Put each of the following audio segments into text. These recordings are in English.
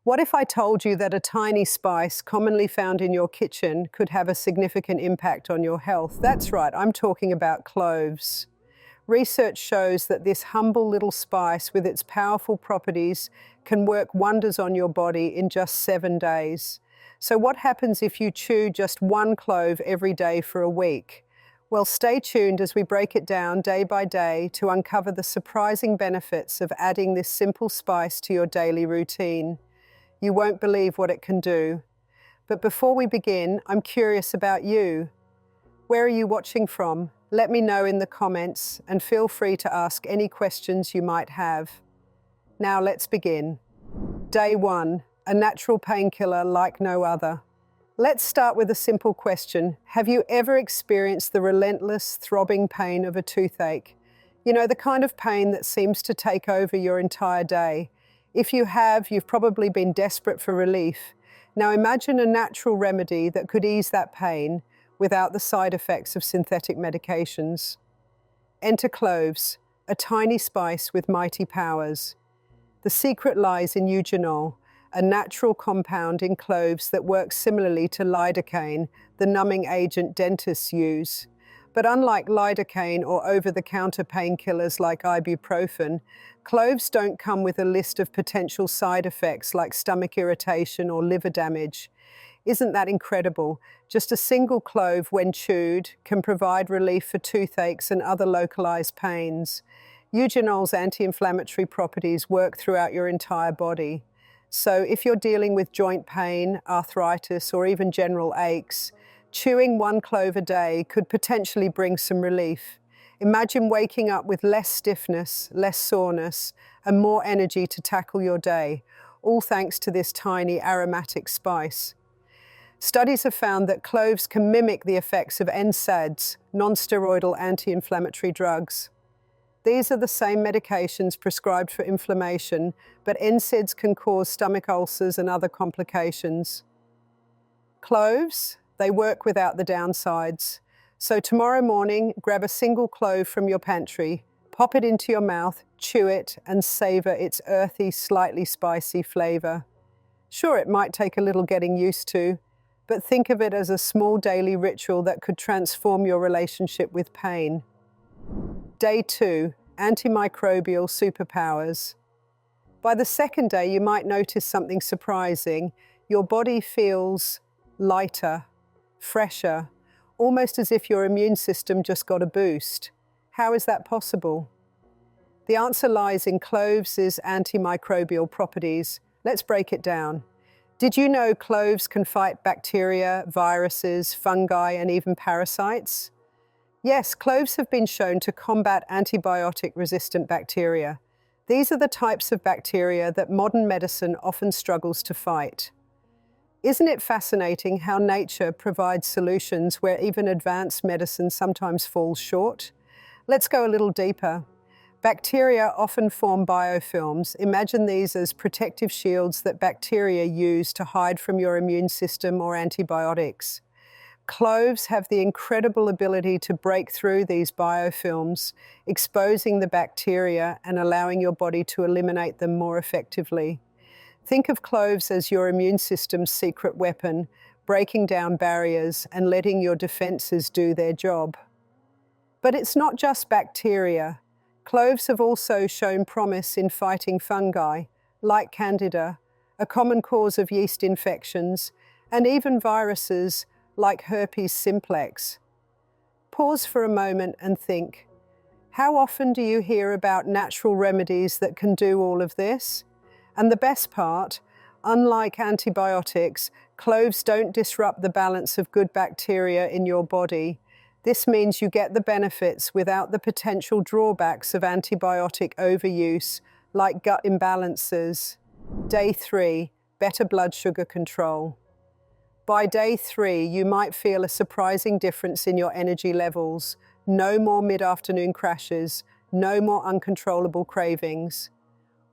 What if I told you that a tiny spice commonly found in your kitchen could have a significant impact on your health? That's right, I'm talking about cloves. Research shows that this humble little spice with its powerful properties can work wonders on your body in just 7 days. So what happens if you chew just one clove every day for a week? Well, stay tuned as we break it down day by day to uncover the surprising benefits of adding this simple spice to your daily routine. You won't believe what it can do. But before we begin, I'm curious about you. Where are you watching from? Let me know in the comments and feel free to ask any questions you might have. Now let's begin. Day 1, a natural painkiller like no other. Let's start with a simple question. Have you ever experienced the relentless, throbbing pain of a toothache? You know, the kind of pain that seems to take over your entire day. If you have, you've probably been desperate for relief. Now imagine a natural remedy that could ease that pain without the side effects of synthetic medications. Enter cloves, a tiny spice with mighty powers. The secret lies in eugenol, a natural compound in cloves that works similarly to lidocaine, the numbing agent dentists use. But unlike lidocaine or over-the-counter painkillers like ibuprofen, cloves don't come with a list of potential side effects like stomach irritation or liver damage. Isn't that incredible? Just a single clove, when chewed, can provide relief for toothaches and other localized pains. Eugenol's anti-inflammatory properties work throughout your entire body. So if you're dealing with joint pain, arthritis, or even general aches, chewing one clove a day could potentially bring some relief. Imagine waking up with less stiffness, less soreness, and more energy to tackle your day, all thanks to this tiny aromatic spice. Studies have found that cloves can mimic the effects of NSAIDs, non-steroidal anti-inflammatory drugs. These are the same medications prescribed for inflammation, but NSAIDs can cause stomach ulcers and other complications. Cloves, they work without the downsides. So tomorrow morning, grab a single clove from your pantry, pop it into your mouth, chew it, and savor its earthy, slightly spicy flavor. Sure, it might take a little getting used to, but think of it as a small daily ritual that could transform your relationship with pain. Day 2, antimicrobial superpowers. By the second day, you might notice something surprising. Your body feels lighter, fresher, almost as if your immune system just got a boost. How is that possible? The answer lies in cloves' antimicrobial properties. Let's break it down. Did you know cloves can fight bacteria, viruses, fungi, and even parasites? Yes, cloves have been shown to combat antibiotic-resistant bacteria. These are the types of bacteria that modern medicine often struggles to fight. Isn't it fascinating how nature provides solutions where even advanced medicine sometimes falls short? Let's go a little deeper. Bacteria often form biofilms. Imagine these as protective shields that bacteria use to hide from your immune system or antibiotics. Cloves have the incredible ability to break through these biofilms, exposing the bacteria and allowing your body to eliminate them more effectively. Think of cloves as your immune system's secret weapon, breaking down barriers and letting your defenses do their job. But it's not just bacteria. Cloves have also shown promise in fighting fungi, like Candida, a common cause of yeast infections, and even viruses like herpes simplex. Pause for a moment and think, how often do you hear about natural remedies that can do all of this? And the best part, unlike antibiotics, cloves don't disrupt the balance of good bacteria in your body. This means you get the benefits without the potential drawbacks of antibiotic overuse, like gut imbalances. Day 3, better blood sugar control. By day 3, you might feel a surprising difference in your energy levels. No more mid-afternoon crashes, no more uncontrollable cravings.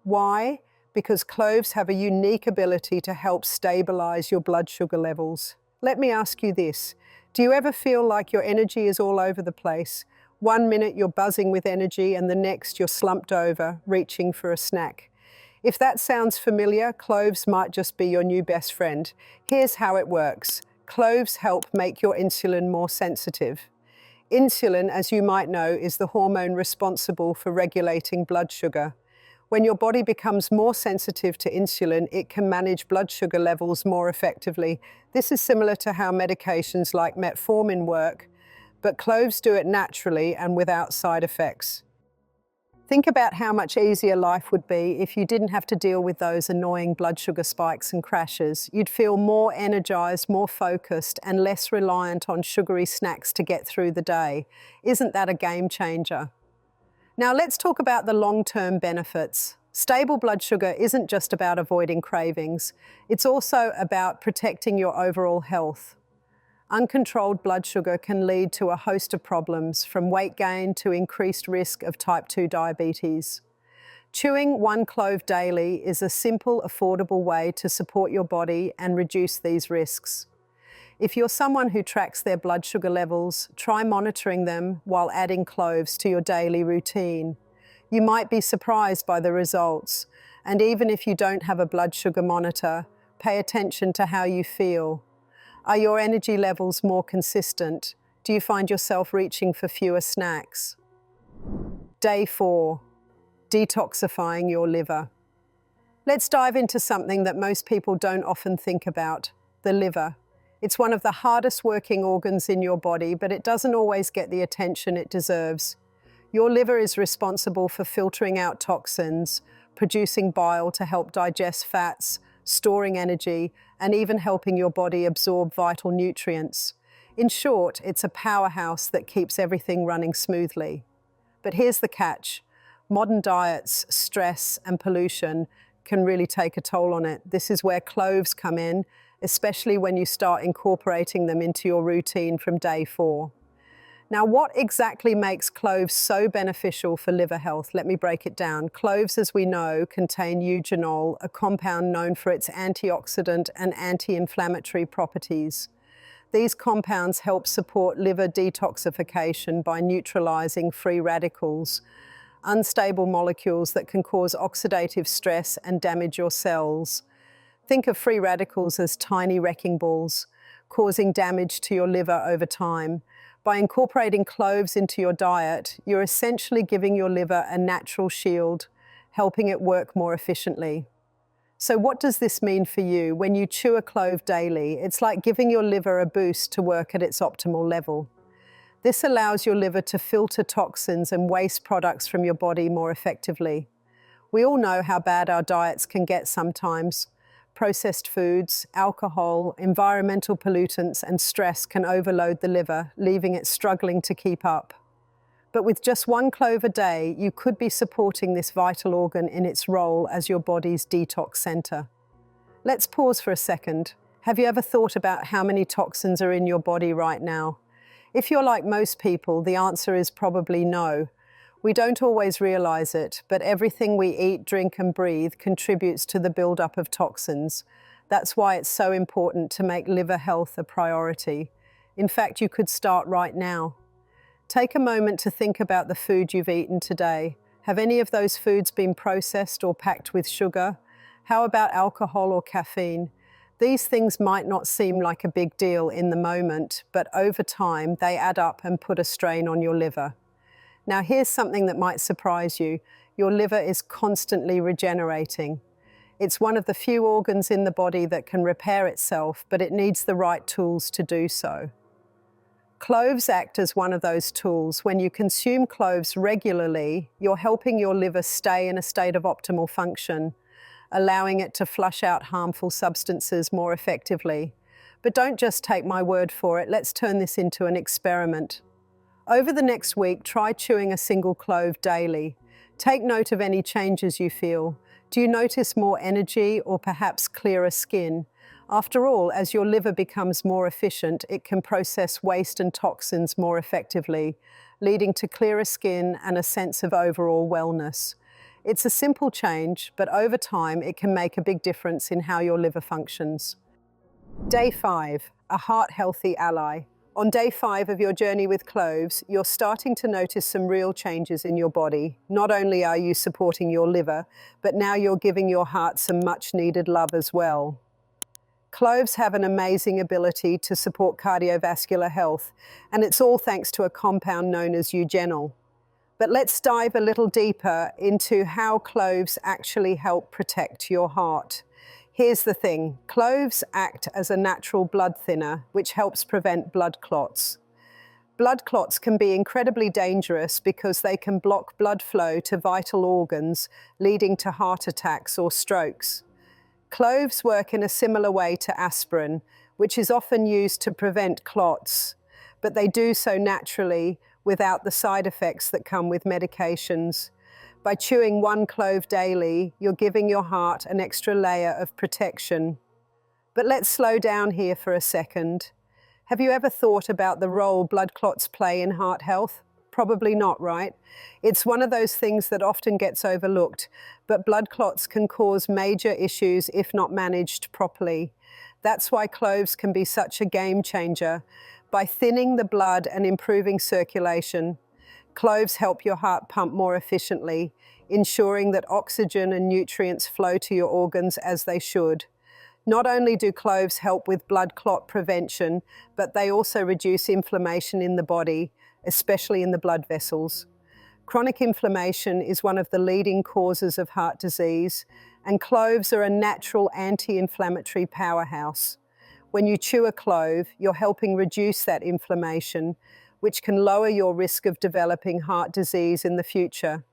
Why? Because cloves have a unique ability to help stabilize your blood sugar levels. Let me ask you this. Do you ever feel like your energy is all over the place? One minute you're buzzing with energy and the next you're slumped over, reaching for a snack. If that sounds familiar, cloves might just be your new best friend. Here's how it works. Cloves help make your insulin more sensitive. Insulin, as you might know, is the hormone responsible for regulating blood sugar. When your body becomes more sensitive to insulin, it can manage blood sugar levels more effectively. This is similar to how medications like metformin work, but cloves do it naturally and without side effects. Think about how much easier life would be if you didn't have to deal with those annoying blood sugar spikes and crashes. You'd feel more energized, more focused, and less reliant on sugary snacks to get through the day. Isn't that a game changer? Now let's talk about the long-term benefits. Stable blood sugar isn't just about avoiding cravings. It's also about protecting your overall health. Uncontrolled blood sugar can lead to a host of problems, from weight gain to increased risk of type 2 diabetes. Chewing one clove daily is a simple, affordable way to support your body and reduce these risks. If you're someone who tracks their blood sugar levels, try monitoring them while adding cloves to your daily routine. You might be surprised by the results, and even if you don't have a blood sugar monitor, pay attention to how you feel. Are your energy levels more consistent? Do you find yourself reaching for fewer snacks? Day 4, detoxifying your liver. Let's dive into something that most people don't often think about, the liver. It's one of the hardest working organs in your body, but it doesn't always get the attention it deserves. Your liver is responsible for filtering out toxins, producing bile to help digest fats, storing energy, and even helping your body absorb vital nutrients. In short, it's a powerhouse that keeps everything running smoothly. But here's the catch. Modern diets, stress, and pollution can really take a toll on it. This is where cloves come in, especially when you start incorporating them into your routine from day 4. Now, what exactly makes cloves so beneficial for liver health? Let me break it down. Cloves, as we know, contain eugenol, a compound known for its antioxidant and anti-inflammatory properties. These compounds help support liver detoxification by neutralizing free radicals, unstable molecules that can cause oxidative stress and damage your cells. Think of free radicals as tiny wrecking balls, causing damage to your liver over time. By incorporating cloves into your diet, you're essentially giving your liver a natural shield, helping it work more efficiently. So what does this mean for you? When you chew a clove daily, it's like giving your liver a boost to work at its optimal level. This allows your liver to filter toxins and waste products from your body more effectively. We all know how bad our diets can get sometimes. Processed foods, alcohol, environmental pollutants, and stress can overload the liver, leaving it struggling to keep up. But with just one clove a day, you could be supporting this vital organ in its role as your body's detox center. Let's pause for a second. Have you ever thought about how many toxins are in your body right now? If you're like most people, the answer is probably no. We don't always realize it, but everything we eat, drink, and breathe contributes to the buildup of toxins. That's why it's so important to make liver health a priority. In fact, you could start right now. Take a moment to think about the food you've eaten today. Have any of those foods been processed or packed with sugar? How about alcohol or caffeine? These things might not seem like a big deal in the moment, but over time they add up and put a strain on your liver. Now here's something that might surprise you. Your liver is constantly regenerating. It's one of the few organs in the body that can repair itself, but it needs the right tools to do so. Cloves act as one of those tools. When you consume cloves regularly, you're helping your liver stay in a state of optimal function, allowing it to flush out harmful substances more effectively. But don't just take my word for it. Let's turn this into an experiment. Over the next week, try chewing a single clove daily. Take note of any changes you feel. Do you notice more energy or perhaps clearer skin? After all, as your liver becomes more efficient, it can process waste and toxins more effectively, leading to clearer skin and a sense of overall wellness. It's a simple change, but over time it can make a big difference in how your liver functions. Day 5, a heart-healthy ally. On day 5 of your journey with cloves, you're starting to notice some real changes in your body. Not only are you supporting your liver, but now you're giving your heart some much-needed love as well. Cloves have an amazing ability to support cardiovascular health, and it's all thanks to a compound known as eugenol. But let's dive a little deeper into how cloves actually help protect your heart. Here's the thing, cloves act as a natural blood thinner, which helps prevent blood clots. Blood clots can be incredibly dangerous because they can block blood flow to vital organs, leading to heart attacks or strokes. Cloves work in a similar way to aspirin, which is often used to prevent clots, but they do so naturally without the side effects that come with medications. By chewing 1 clove daily, you're giving your heart an extra layer of protection. But let's slow down here for a second. Have you ever thought about the role blood clots play in heart health? Probably not, right? It's one of those things that often gets overlooked, but blood clots can cause major issues if not managed properly. That's why cloves can be such a game changer. By thinning the blood and improving circulation, cloves help your heart pump more efficiently, ensuring that oxygen and nutrients flow to your organs as they should. Not only do cloves help with blood clot prevention, but they also reduce inflammation in the body, especially in the blood vessels. Chronic inflammation is one of the leading causes of heart disease, and cloves are a natural anti-inflammatory powerhouse. When you chew a clove, you're helping reduce that inflammation, which can lower your risk of developing heart disease in the future.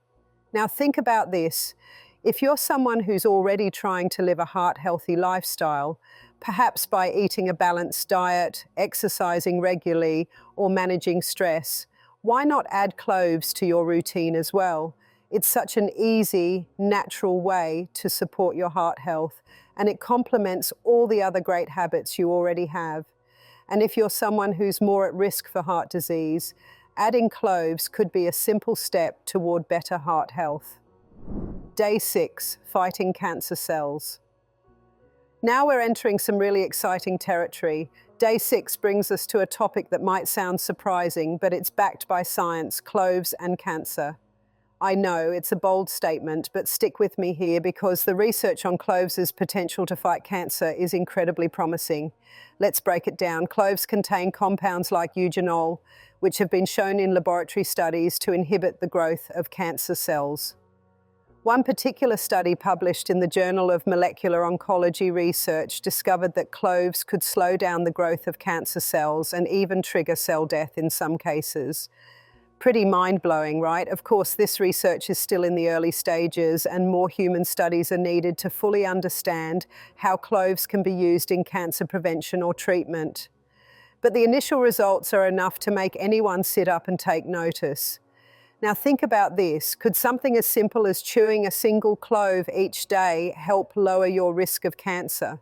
Now think about this. If you're someone who's already trying to live a heart-healthy lifestyle, perhaps by eating a balanced diet, exercising regularly, or managing stress, why not add cloves to your routine as well? It's such an easy, natural way to support your heart health, and it complements all the other great habits you already have. And if you're someone who's more at risk for heart disease, adding cloves could be a simple step toward better heart health. Day 6, fighting cancer cells. Now we're entering some really exciting territory. Day 6 brings us to a topic that might sound surprising, but it's backed by science, cloves and cancer. I know it's a bold statement, but stick with me here because the research on cloves' potential to fight cancer is incredibly promising. Let's break it down. Cloves contain compounds like eugenol, which have been shown in laboratory studies to inhibit the growth of cancer cells. One particular study published in the Journal of Molecular Oncology Research discovered that cloves could slow down the growth of cancer cells and even trigger cell death in some cases. Pretty mind-blowing, right? Of course, this research is still in the early stages and more human studies are needed to fully understand how cloves can be used in cancer prevention or treatment. But the initial results are enough to make anyone sit up and take notice. Now think about this. Could something as simple as chewing a single clove each day help lower your risk of cancer?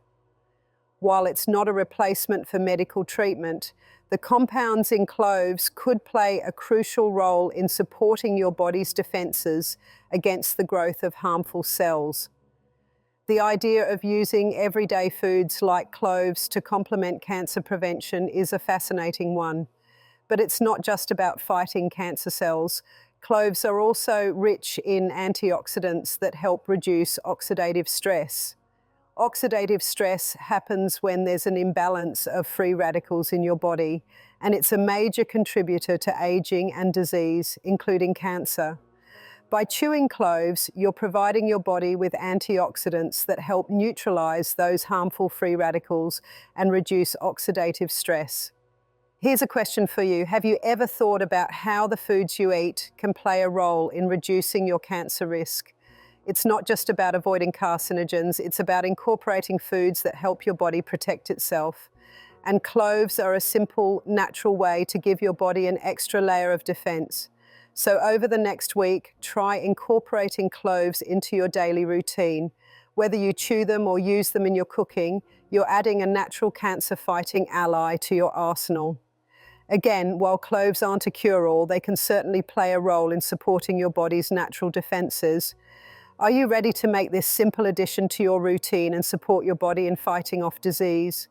While it's not a replacement for medical treatment, the compounds in cloves could play a crucial role in supporting your body's defenses against the growth of harmful cells. The idea of using everyday foods like cloves to complement cancer prevention is a fascinating one. But it's not just about fighting cancer cells. Cloves are also rich in antioxidants that help reduce oxidative stress. Oxidative stress happens when there's an imbalance of free radicals in your body, and it's a major contributor to aging and disease, including cancer. By chewing cloves, you're providing your body with antioxidants that help neutralize those harmful free radicals and reduce oxidative stress. Here's a question for you. Have you ever thought about how the foods you eat can play a role in reducing your cancer risk? It's not just about avoiding carcinogens, it's about incorporating foods that help your body protect itself. And cloves are a simple, natural way to give your body an extra layer of defense. So over the next week, try incorporating cloves into your daily routine. Whether you chew them or use them in your cooking, you're adding a natural cancer-fighting ally to your arsenal. Again, while cloves aren't a cure-all, they can certainly play a role in supporting your body's natural defenses. Are you ready to make this simple addition to your routine and support your body in fighting off disease?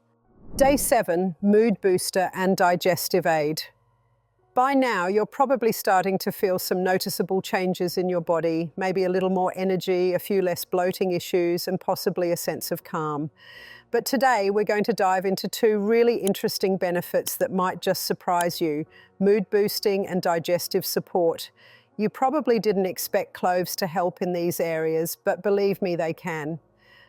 Day 7, mood booster and digestive aid. By now, you're probably starting to feel some noticeable changes in your body, maybe a little more energy, a few less bloating issues, and possibly a sense of calm. But today, we're going to dive into two really interesting benefits that might just surprise you: mood boosting and digestive support. You probably didn't expect cloves to help in these areas, but believe me, they can.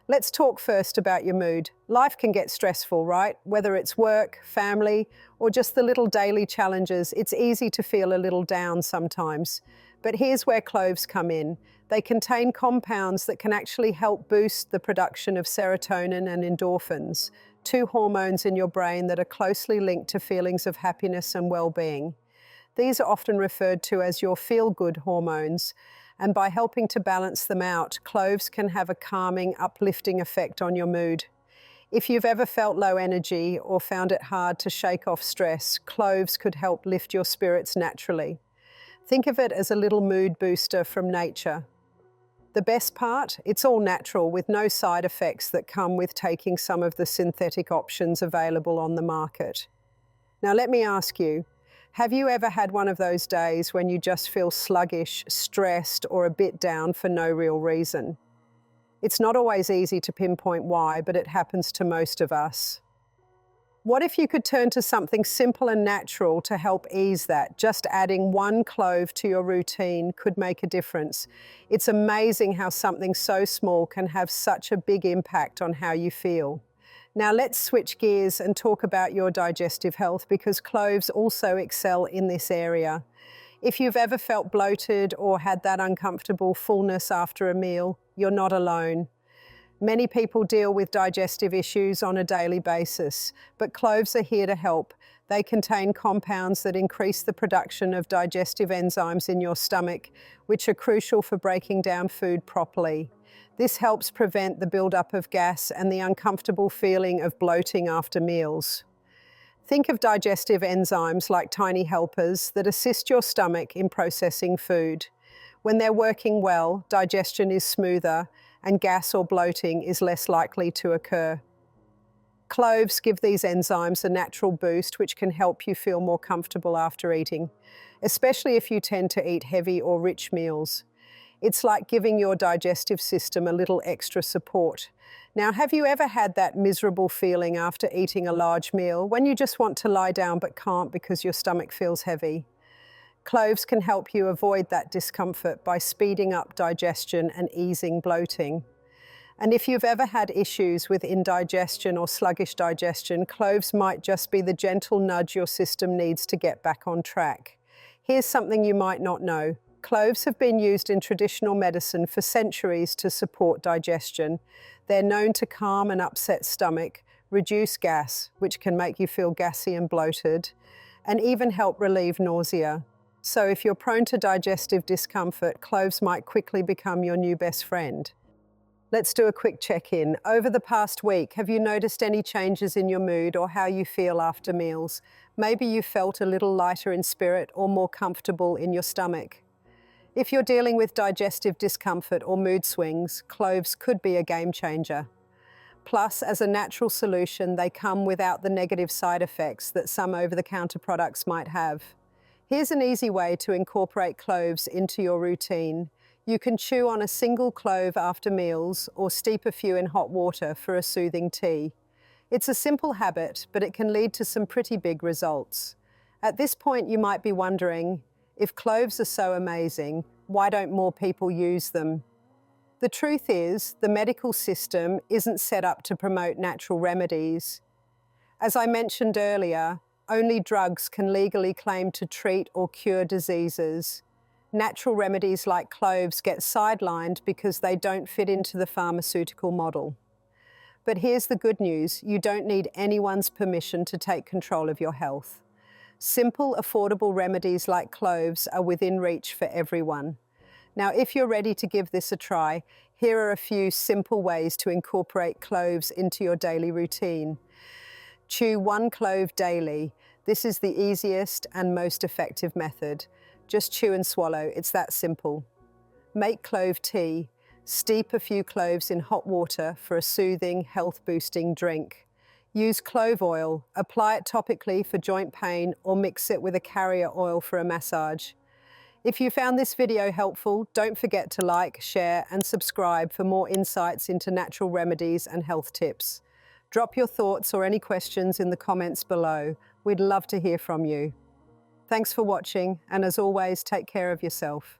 Let's talk first about your mood. Life can get stressful, right? Whether it's work, family, or just the little daily challenges, it's easy to feel a little down sometimes. But here's where cloves come in. They contain compounds that can actually help boost the production of serotonin and endorphins, two hormones in your brain that are closely linked to feelings of happiness and well-being. These are often referred to as your feel-good hormones, and by helping to balance them out, cloves can have a calming, uplifting effect on your mood. If you've ever felt low energy or found it hard to shake off stress, cloves could help lift your spirits naturally. Think of it as a little mood booster from nature. The best part? It's all natural, with no side effects that come with taking some of the synthetic options available on the market. Now let me ask you, have you ever had one of those days when you just feel sluggish, stressed, or a bit down for no real reason? It's not always easy to pinpoint why, but it happens to most of us. What if you could turn to something simple and natural to help ease that? Just adding one clove to your routine could make a difference. It's amazing how something so small can have such a big impact on how you feel. Now let's switch gears and talk about your digestive health, because cloves also excel in this area. If you've ever felt bloated or had that uncomfortable fullness after a meal, you're not alone. Many people deal with digestive issues on a daily basis, but cloves are here to help. They contain compounds that increase the production of digestive enzymes in your stomach, which are crucial for breaking down food properly. This helps prevent the buildup of gas and the uncomfortable feeling of bloating after meals. Think of digestive enzymes like tiny helpers that assist your stomach in processing food. When they're working well, digestion is smoother and gas or bloating is less likely to occur. Cloves give these enzymes a natural boost, which can help you feel more comfortable after eating, especially if you tend to eat heavy or rich meals. It's like giving your digestive system a little extra support. Now, have you ever had that miserable feeling after eating a large meal, when you just want to lie down but can't because your stomach feels heavy? Cloves can help you avoid that discomfort by speeding up digestion and easing bloating. And if you've ever had issues with indigestion or sluggish digestion, cloves might just be the gentle nudge your system needs to get back on track. Here's something you might not know. Cloves have been used in traditional medicine for centuries to support digestion. They're known to calm an upset stomach, reduce gas, which can make you feel gassy and bloated, and even help relieve nausea. So if you're prone to digestive discomfort, cloves might quickly become your new best friend. Let's do a quick check-in. Over the past week, have you noticed any changes in your mood or how you feel after meals? Maybe you felt a little lighter in spirit or more comfortable in your stomach. If you're dealing with digestive discomfort or mood swings, cloves could be a game changer. Plus, as a natural solution, they come without the negative side effects that some over-the-counter products might have. Here's an easy way to incorporate cloves into your routine. You can chew on a single clove after meals or steep a few in hot water for a soothing tea. It's a simple habit, but it can lead to some pretty big results. At this point, you might be wondering, if cloves are so amazing, why don't more people use them? The truth is, the medical system isn't set up to promote natural remedies. As I mentioned earlier, only drugs can legally claim to treat or cure diseases. Natural remedies like cloves get sidelined because they don't fit into the pharmaceutical model. But here's the good news: you don't need anyone's permission to take control of your health. Simple, affordable remedies like cloves are within reach for everyone. Now, if you're ready to give this a try, here are a few simple ways to incorporate cloves into your daily routine. Chew one clove daily. This is the easiest and most effective method. Just chew and swallow, it's that simple. Make clove tea. Steep a few cloves in hot water for a soothing, health-boosting drink. Use clove oil, apply it topically for joint pain, or mix it with a carrier oil for a massage. If you found this video helpful, don't forget to like, share, and subscribe for more insights into natural remedies and health tips. Drop your thoughts or any questions in the comments below. We'd love to hear from you. Thanks for watching, and as always, take care of yourself.